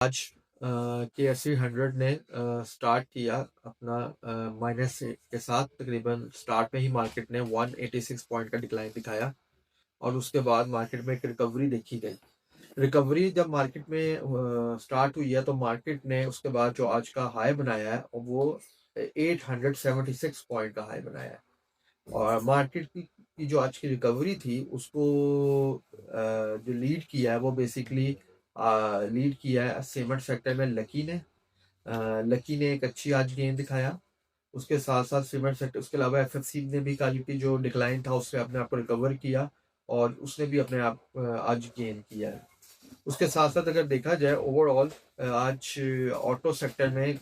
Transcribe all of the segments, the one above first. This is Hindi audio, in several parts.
आज KSE 100 ने स्टार्ट किया अपना माइनस के साथ। तकरीबन स्टार्ट में ही मार्केट ने 186 पॉइंट का डिक्लाइन दिखाया और उसके बाद मार्केट में एक रिकवरी देखी गई। रिकवरी जब मार्केट में स्टार्ट हुई है तो मार्केट ने उसके बाद जो आज का हाई बनाया है वो 876 पॉइंट का हाई बनाया है। और मार्केट की जो आज की रिकवरी थी उसको जो लीड किया है वो बेसिकली लीड किया है सीमेंट सेक्टर में लकी ने। लकी ने एक अच्छी आज गेन दिखाया। उसके साथ साथ सीमेंट सेक्टर, उसके अलावा एफएफसी ने भी कल की जो डिक्लाइन था उससे अपने आप को रिकवर किया और उसने भी अपने आप आज गेन किया है। उसके साथ साथ अगर देखा जाए ओवरऑल आज ऑटो सेक्टर में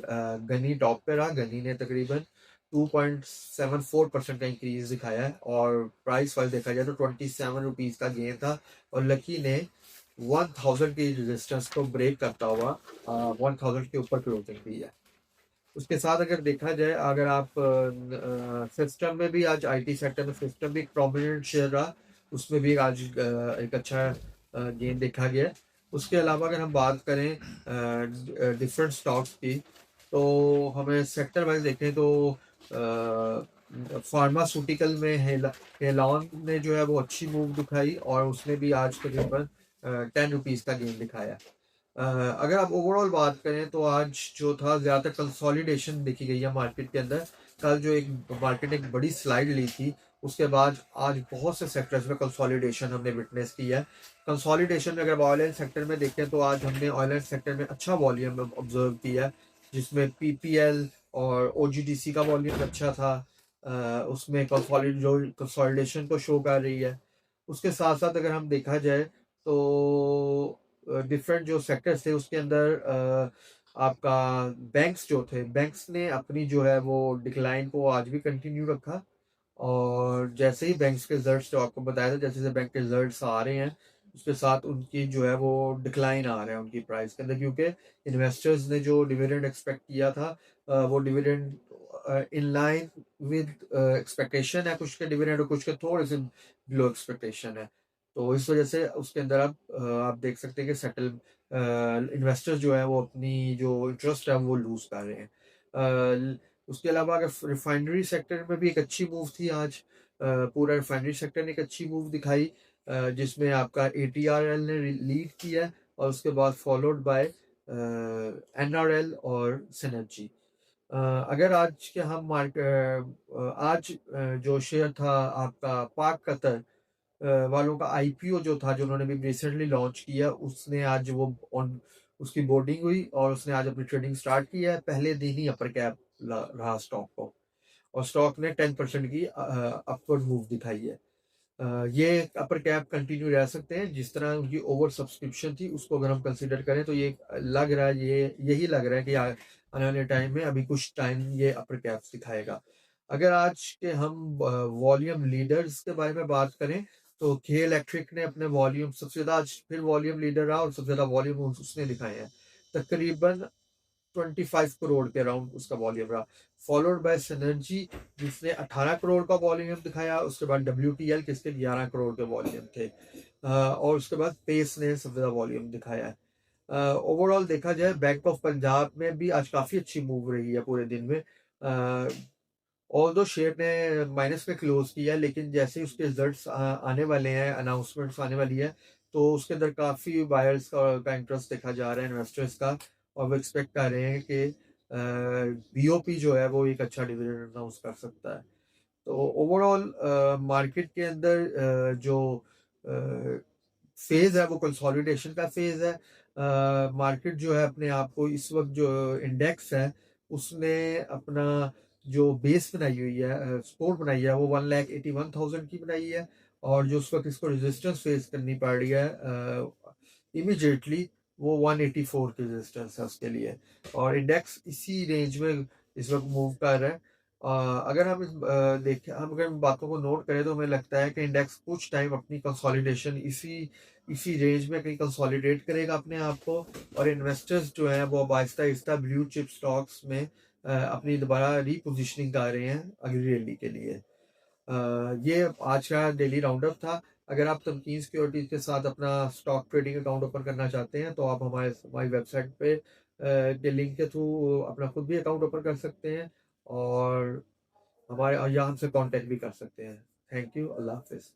गनी टॉप पे रहा। गनी ने तकरीबन 2.74% का इंक्रीज दिखाया है और प्राइस वाइज देखा जाए तो 27 रुपीज का गेन था। और लकी ने 1000 की रेजिस्टेंस को ब्रेक करता हुआ 1000 के ऊपर क्लोजिंग दी है। उसके साथ अगर देखा जाए, अगर आप सिस्टम में भी आज आईटी सेक्टर में सिस्टम भी एक प्रोमिनेंट शेयर रहा, उसमें भी आज एक अच्छा गेन देखा गया। उसके अलावा अगर हम बात करें डिफरेंट स्टॉक्स की तो हमें सेक्टर वाइज देखें तो फार्मास्यूटिकल में हेलॉन ने जो है वो अच्छी मूव दिखाई और उसने भी आज तकरीबन 10 रुपीज़ का गेन दिखाया। अगर आप ओवरऑल बात करें तो आज जो था ज़्यादातर कंसोलिडेशन देखी गई है मार्केट के अंदर। कल जो एक मार्केट ने एक बड़ी स्लाइड ली थी उसके बाद आज बहुत से सेक्टर्स में कंसोलिडेशन हमने विटनेस किया है। कंसोलिडेशन में अगर ऑयल एंड सेक्टर में देखें तो आज हमने ऑयल एंड सेक्टर में अच्छा वॉल्यूम ऑब्जर्व किया है, जिसमें पीपीएल और ओजीडीसी का वॉल्यूम अच्छा था। उसमें कंसोलिडेशन को शो कर रही है। उसके साथ साथ अगर हम देखा जाए तो डिफरेंट जो सेक्टर्स थे उसके अंदर आपका बैंक्स जो थे, बैंक्स ने अपनी जो है वो डिक्लाइन को आज भी कंटिन्यू रखा। और जैसे ही बैंक्स के रिजल्ट्स जो आपको बताया था, जैसे जैसे बैंक के रिजल्ट्स आ रहे हैं उसके साथ उनकी जो है वो डिक्लाइन आ रहा है उनकी प्राइस के अंदर, क्योंकि इन्वेस्टर्स ने जो डिविडेंड एक्सपेक्ट किया था वो dividend in line with expectation है, कुछ के डिविडेंड और कुछ के थोड़े से बिलो एक्सपेक्टेशन है। तो इस वजह से उसके अंदर आप देख सकते हैं कि सेटल इन्वेस्टर्स जो है वो अपनी जो इंटरेस्ट है वो लूज कर रहे हैं। उसके अलावा अगर रिफाइनरी सेक्टर में भी एक अच्छी मूव थी आज। पूरा रिफाइनरी सेक्टर ने एक अच्छी मूव दिखाई जिसमें आपका एटीआरएल ने लीड किया और उसके बाद फॉलोड बाय एनआरएल और सिनर्जी। अगर आज के हम आज जो शेयर था आपका पाक कतर वालों का आईपीओ जो था, जो उन्होंने भी रिसेंटली लॉन्च किया, उसने आज वो ऑन उसकी बोर्डिंग हुई और उसने आज अपनी ट्रेडिंग स्टार्ट की है। पहले दिन ही अपर कैप रहा स्टॉक को और स्टॉक ने 10% की अपवर्ड मूव दिखाई है। ये अपर कैप कंटिन्यू रह सकते हैं। जिस तरह उनकी ओवर सब्सक्रिप्शन थी उसको अगर हम कंसिडर करें तो ये लग रहा है, यही लग रहा है कि आने वाले टाइम में अभी कुछ टाइम ये अपर कैप दिखाएगा। अगर आज के हम वॉल्यूम लीडर्स के बारे में बात करें तो के इलेक्ट्रिक ने अपने वॉल्यूम सबसे ज्यादा आज फिर वॉल्यूम लीडर रहा और सबसे ज्यादा वॉल्यूम उसने दिखाए हैं। तकरीबन 25 करोड़ के अराउंड उसका वॉल्यूम रहा, फॉलोड बाय सिनर्जी जिसने 18 करोड़ का वॉल्यूम दिखाया। उसके बाद WTL किसके 11 करोड़ के वॉल्यूम थे और उसके बाद पेस ने सबसे ज्यादा वॉल्यूम दिखाया है। ओवरऑल देखा जाए बैंक ऑफ पंजाब में भी आज काफी अच्छी मूव रही है पूरे दिन में। ऑल दो शेयर ने माइनस में क्लोज किया, लेकिन जैसे ही उसके रिजल्ट्स आने वाले हैं, अनाउंसमेंट्स आने वाली है, तो उसके अंदर काफी बायर्स का इंटरेस्ट देखा जा रहा है, इन्वेस्टर्स का। और वो एक्सपेक्ट कर रहे हैं कि बीओपी जो है वो एक अच्छा डिविडेंड अनाउंस कर सकता है। तो ओवरऑल मार्केट के अंदर जो फेज है वो कंसोलिडेशन का फेज है। मार्केट जो है अपने आप को इस वक्त जो इंडेक्स है उसने अपना जो बेस बनाई हुई है, सपोर्ट बनाई है, वो 1,81,000 की बनाई है। और जो उस वक्त इसको रेजिस्टेंस फेस करनी पड़ रही है इमिजिएटली, वो 184 की रेजिस्टेंस है उसके लिए। और इंडेक्स इसी रेंज में इस वक्त मूव कर रहा है। अगर हम देखें, हम अगर बातों को नोट करें तो हमें लगता है कि इंडेक्स कुछ टाइम अपनी कंसोलिडेशन इसी इसी रेंज में कहीं कंसोलिडेट करेगा अपने आप को। और इन्वेस्टर्स जो हैं वो अब Aahista Aahista blue chip stocks में अपनी दोबारा रीपोजिशनिंग कर रहे हैं अगली रैली के लिए। ये आज का डेली राउंड अप था। अगर आप तमकीन सिक्योरिटीज़ के साथ अपना स्टॉक ट्रेडिंग अकाउंट ओपन करना चाहते हैं तो आप हमारी वेबसाइट पे के लिंक के थ्रू अपना खुद भी अकाउंट ओपन कर सकते हैं और हमारे यहाँ हमसे कांटेक्ट भी कर सकते हैं। Thank you. अल्लाह हाफ़िज़।